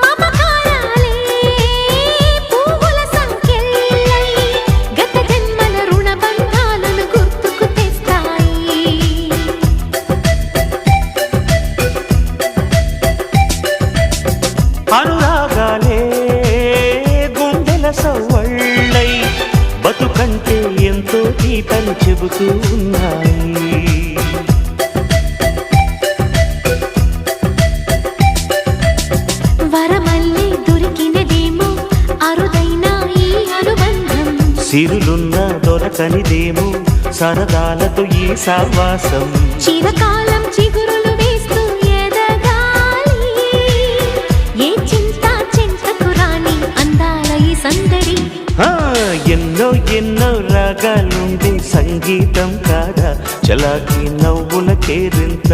మమకారాలే పువ్వుల సంకెళ్ళై గత జన్మల రుణ బంధాలను గుర్తుకు తెస్తాయి. అనురాగాలే గుండెల సవ్వళ్ళై బతుకంటే ఎంతో గీతలు చెబుతూ ఉన్నాయి. వరమల్లే దొరికినదేమో అరుదైన ఈ అనుబంధం, సిరులున్న దొరకనిదేమో సరదాలతో ఈ సావాసం. చిరకాలం చిగురులు వేస్తూ ఎదగాలి, ఏ చింత చింతకు రాని అందాల ఈ సందడి. ఎన్నో ఎన్నో రాగాలుండే సంగీతం కాదా చలాకి నవ్వుల కేరింత.